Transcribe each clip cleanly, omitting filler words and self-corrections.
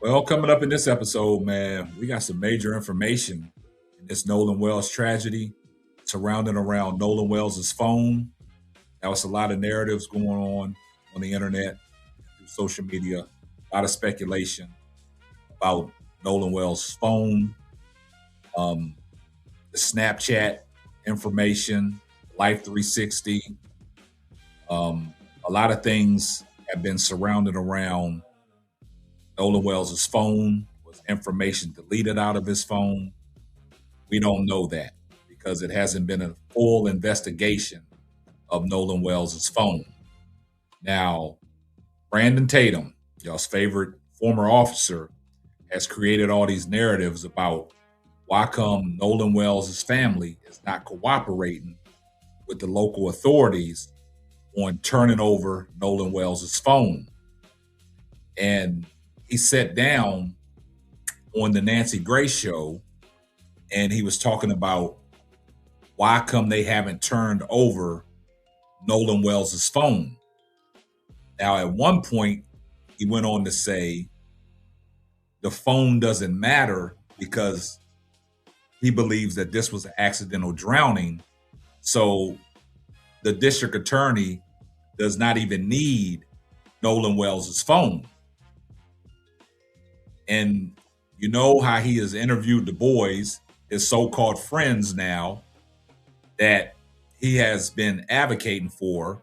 Well, coming up in this episode, man, we got some major information in this Nolan Wells tragedy surrounding around Nolan Wells' phone. There was a lot of narratives going on the internet, through social media, a lot of speculation about Nolan Wells' phone, um, the Snapchat information, Life 360. A lot of things have been surrounded around Nolan Wells' phone. Was information deleted out of his phone? We don't know that because it hasn't been a full investigation of Nolan Wells' phone. Now, Brandon Tatum, y'all's favorite former officer, has created all these narratives about why come Nolan Wells' family is not cooperating with the local authorities on turning over Nolan Wells' phone. And he sat down on the Nancy Grace show and he was talking about why come they haven't turned over Nolan Wells' phone. Now, at one point, he went on to say the phone doesn't matter because he believes that this was an accidental drowning. So the district attorney does not even need Nolan Wells' phone. And you know how he has interviewed the boys, his so-called friends now, that he has been advocating for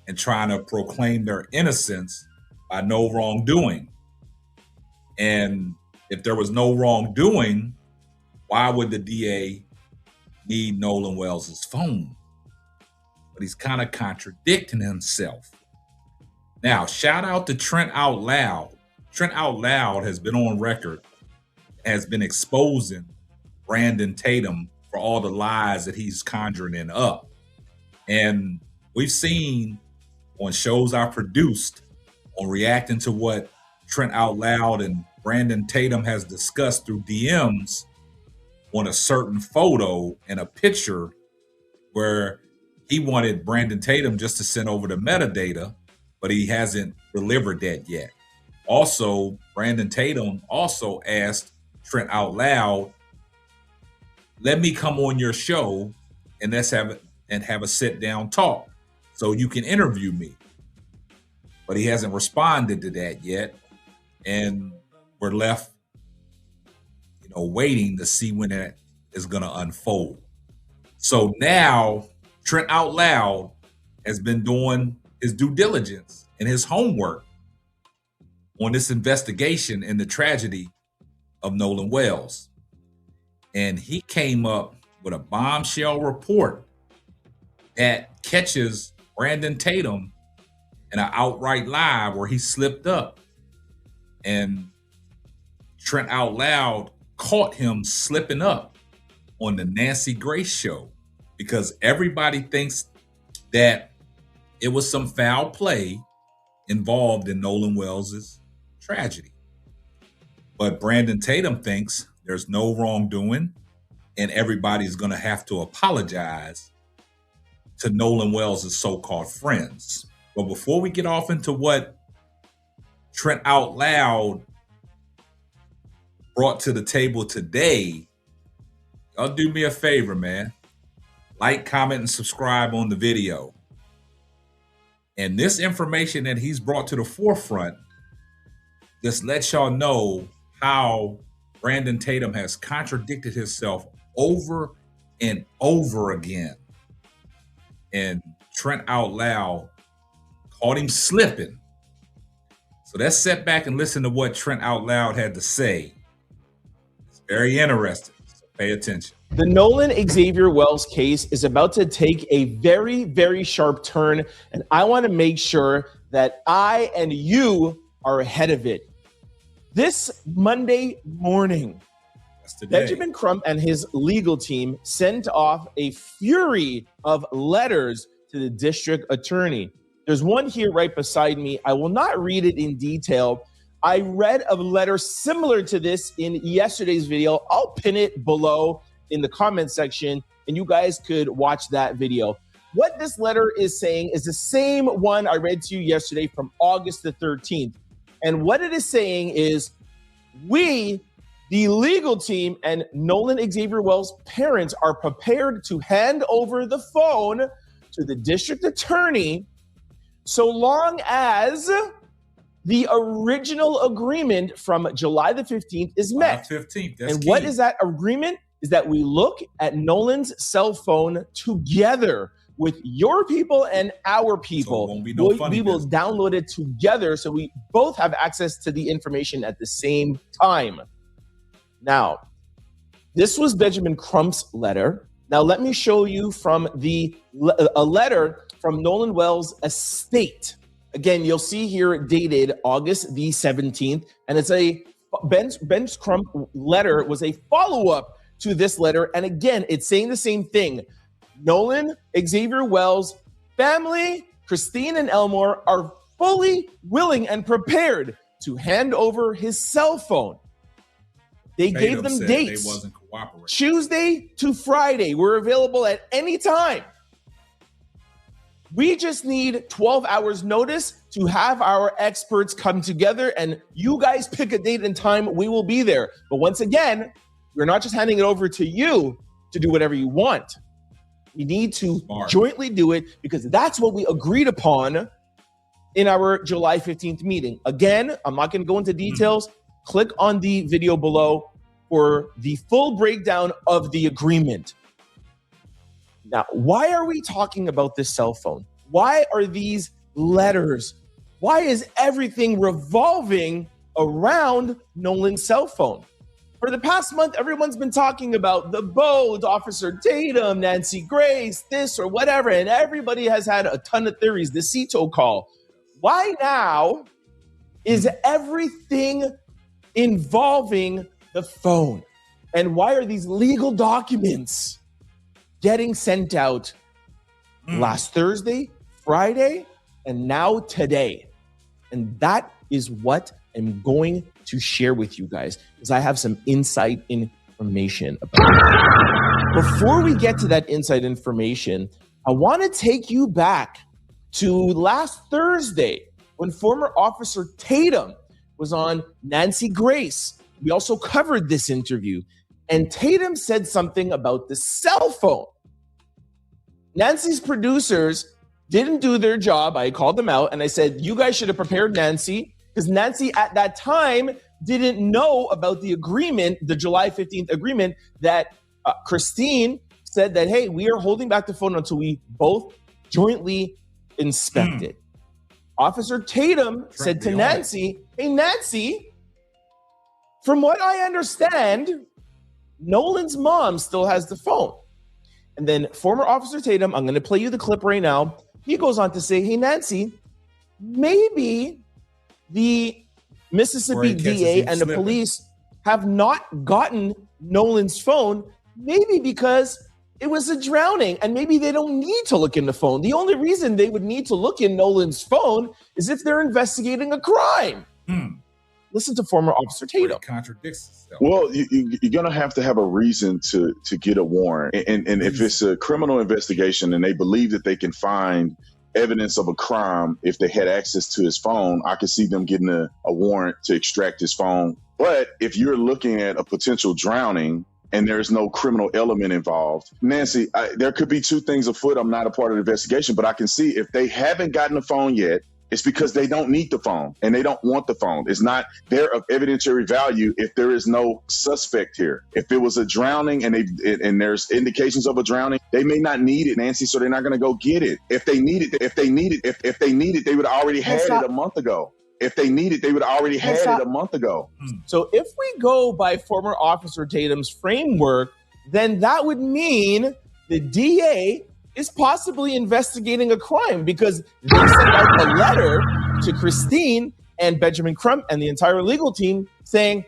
and trying to proclaim their innocence by no wrongdoing. And if there was no wrongdoing, why would the DA need Nolan Wells' phone? But he's kind of contradicting himself. Now, shout out to Trent Out Loud. Trent Out Loud has been on record, has been exposing Brandon Tatum for all the lies that he's conjuring up. And we've seen on shows I produced on reacting to what Trent Out Loud and Brandon Tatum has discussed through DMs on a certain photo and a picture where he wanted Brandon Tatum just to send over the metadata, but he hasn't delivered that yet. Also, Brandon Tatum also asked Trent Out Loud, let me come on your show and let's have a sit down talk so you can interview me. But he hasn't responded to that yet. And we're left, waiting to see when that is going to unfold. So now Trent Out Loud has been doing his due diligence and his homework on this investigation in the tragedy of Nolan Wells. And he came up with a bombshell report that catches Brandon Tatum in an outright lie where he slipped up. And Trent Out Loud caught him slipping up on the Nancy Grace show because everybody thinks that it was some foul play involved in Nolan Wells' tragedy. But Brandon Tatum thinks there's no wrongdoing and everybody's going to have to apologize to Nolan Wells' so-called friends. But before we get off into what Trent Out Loud brought to the table today, y'all do me a favor, man. Like, comment, and subscribe on the video. And this information that he's brought to the forefront just lets y'all know how Brandon Tatum has contradicted himself over and over again. And Trent Out Loud caught him slipping. So let's sit back and listen to what Trent Out Loud had to say. It's very interesting, so pay attention. The Nolan Xavier Wells case is about to take a very, very sharp turn, and I want to make sure that I and you are ahead of it. This Monday morning, Benjamin Crump and his legal team sent off a fury of letters to the district attorney. There's one here right beside me. I will not read it in detail. I read a letter similar to this in yesterday's video. I'll pin it below in the comment section, and you guys could watch that video. What this letter is saying is the same one I read to you yesterday from August the 13th. And what it is saying is, We, the legal team, and Nolan Xavier Wells' parents are prepared to hand over the phone to the district attorney so long as the original agreement from July the 15th is met. July 15th, that's and key. What is that agreement? Is that we look at Nolan's cell phone together with your people and our people. So it won't be no funny we will download it together so we both have access to the information at the same time. Now, this was Benjamin Crump's letter. Now, let me show you from a letter from Nolan Wells' estate. Again, you'll see here dated August the 17th, and it's Ben Crump letter was a follow-up to this letter. And again, it's saying the same thing. Nolan Xavier Wells' family, Christine and Elmore, are fully willing and prepared to hand over his cell phone. They gave them dates. They wasn't cooperating. Tuesday to Friday. We're available at any time. We just need 12 hours notice to have our experts come together, and you guys pick a date and time. We will be there. But once again, we're not just handing it over to you to do whatever you want. We need to jointly do it because that's what we agreed upon in our July 15th meeting. Again, I'm not going to go into details. Click on the video below for the full breakdown of the agreement. Now, why are we talking about this cell phone? Why are these letters? Why is everything revolving around Nolan's cell phone? For the past month, everyone's been talking about the boat, Officer Tatum, Nancy Grace, this or whatever, and everybody has had a ton of theories, the CETO call. Why now is everything involving the phone? And why are these legal documents getting sent out last Thursday, Friday, and now today? And that is what I'm going to share with you guys, because I have some inside information about it. Before we get to that inside information, I want to take you back to last Thursday when former Officer Tatum was on Nancy Grace. We also covered this interview, and Tatum said something about the cell phone. Nancy's producers didn't do their job. I called them out and I said, you guys should have prepared Nancy, because Nancy at that time didn't know about the agreement, the July 15th agreement that Christine said that, hey, we are holding back the phone until we both jointly inspect it. Officer Tatum said to Nancy, hey, Nancy, from what I understand, Nolan's mom still has the phone. And then former Officer Tatum, I'm going to play you the clip right now. He goes on to say, hey, Nancy, maybe the Mississippi DA and the police have not gotten Nolan's phone, maybe because it was a drowning and maybe they don't need to look in the phone. The only reason they would need to look in Nolan's phone is if they're investigating a crime. Listen to former Officer Tatum. It contradicts itself. Well, you're going to have a reason to get a warrant. And if it's a criminal investigation and they believe that they can find evidence of a crime, if they had access to his phone, I could see them getting a warrant to extract his phone. But if you're looking at a potential drowning and there's no criminal element involved, Nancy, there could be two things afoot. I'm not a part of the investigation, but I can see if they haven't gotten the phone yet, it's because they don't need the phone and they don't want the phone. It's not there of evidentiary value if there is no suspect here. If it was a drowning and there's indications of a drowning, they may not need it, Nancy, so they're not going to go get it. If they need it, they would have already had it a month ago. If they need it, they would have already had it a month ago. So if we go by former Officer Tatum's framework, then that would mean the DA is possibly investigating a crime, because they sent out a letter to Christine and Benjamin Crump and the entire legal team saying,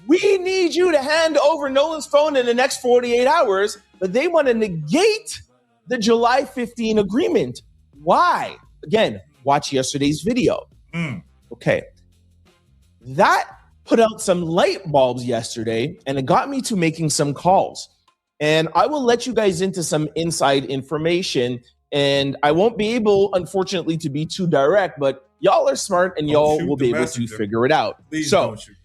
we need you to hand over Nolan's phone in the next 48 hours, but they want to negate the July 15 agreement. Why? Again, watch yesterday's video. Okay. That put out some light bulbs yesterday, and it got me to making some calls. And I will let you guys into some inside information, and I won't be able, unfortunately, to be too direct, but y'all are smart and y'all will be able to figure it out. Please so don't shoot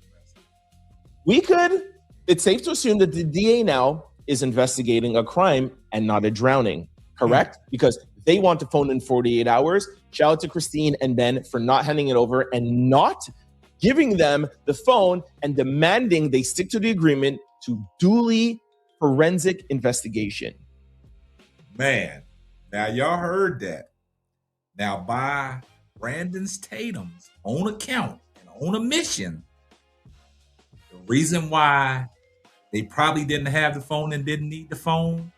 It's safe to assume that the DA now is investigating a crime and not a drowning, correct? Because they want the phone in 48 hours. Shout out to Christine and Ben for not handing it over and not giving them the phone and demanding they stick to the agreement to duly forensic investigation. Man, now y'all heard that. Now, by Brandon Tatum's own account and own admission, the reason why they probably didn't have the phone and didn't need the phone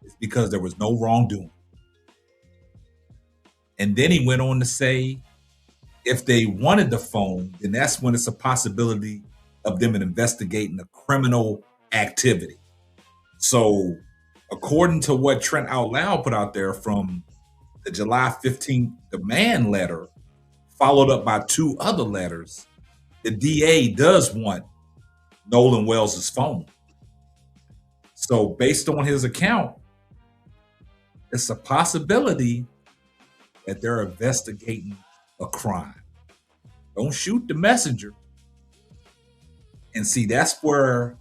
is because there was no wrongdoing. And then he went on to say, if they wanted the phone, then that's when it's a possibility of them investigating a criminal activity. So, according to what Trent Out Loud put out there from the July 15th demand letter, followed up by 2 other letters, the DA does want Nolan Wells' phone. So, based on his account, it's a possibility that they're investigating a crime. Don't shoot the messenger. And see, that's where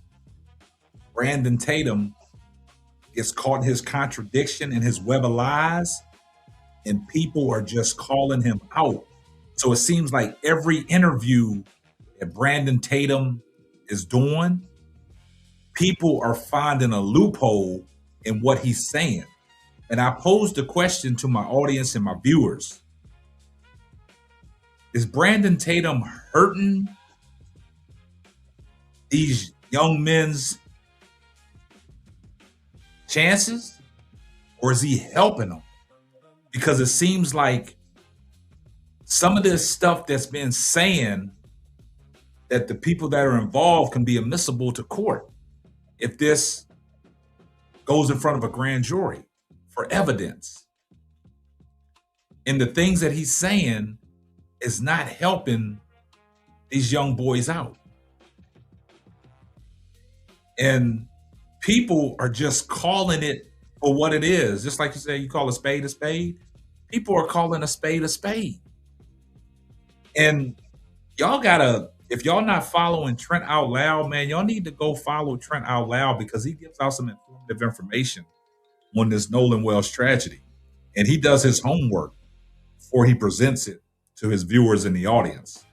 Brandon Tatum gets caught in his contradiction and his web of lies, and people are just calling him out. So it seems like every interview that Brandon Tatum is doing, people are finding a loophole in what he's saying. And I posed a question to my audience and my viewers. Is Brandon Tatum hurting these young men's chances, or is he helping them? Because it seems like some of this stuff that's been saying that the people that are involved can be admissible to court if this goes in front of a grand jury for evidence. And the things that he's saying is not helping these young boys out. And people are just calling it for what it is. Just like you say, you call a spade a spade. People are calling a spade a spade. And y'all gotta, if y'all not following Trent Out Loud, man, y'all need to go follow Trent Out Loud because he gives out some informative information on this Nolan Wells tragedy. And he does his homework before he presents it to his viewers in the audience.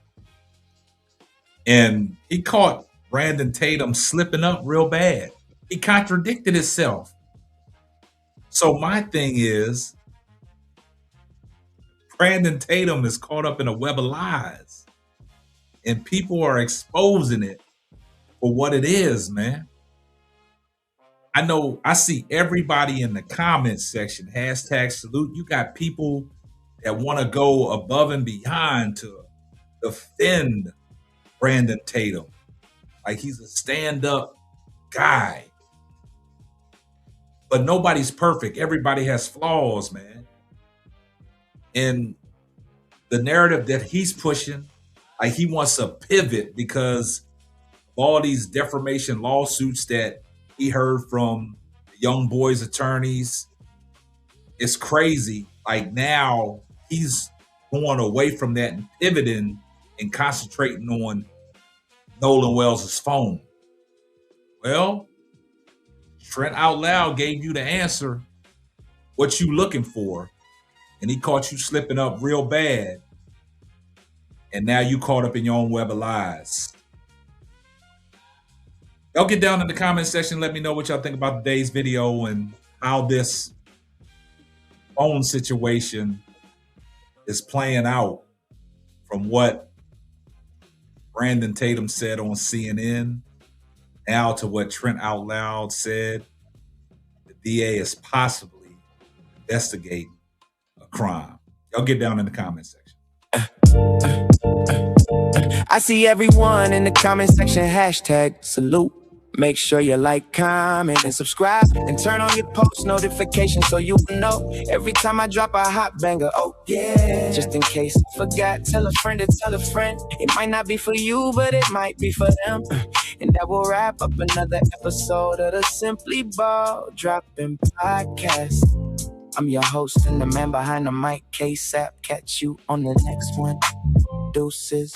And he caught Brandon Tatum slipping up real bad. He contradicted himself. So my thing is, Brandon Tatum is caught up in a web of lies. And people are exposing it for what it is, man. I know I see everybody in the comments section, #salute. You got people that want to go above and beyond to defend Brandon Tatum. Like he's a stand-up guy. But nobody's perfect. Everybody has flaws, man. And the narrative that he's pushing, like he wants to pivot because of all these defamation lawsuits that he heard from the young boys' attorneys. It's crazy. Like now he's going away from that and pivoting and concentrating on Nolan Wells' phone. Well, Trent Out Loud gave you the answer, what you looking for, and he caught you slipping up real bad, and now you caught up in your own web of lies. Y'all get down in the comment section, let me know what y'all think about today's video and how this phone situation is playing out from what Brandon Tatum said on CNN now to what Trent Out Loud said. The DA is possibly investigating a crime. Y'all get down in the comment section. I see everyone in the comment section, #salute. Make sure you like, comment, and subscribe, and turn on your post notifications so you know every time I drop a hot banger. Oh yeah, just in case I forgot, tell a friend to tell a friend. It might not be for you, but it might be for them. And that will wrap up another episode of the Simply Ball Dropping Podcast. I'm your host and the man behind the mic, K-Sap. Catch you on the next one. Deuces.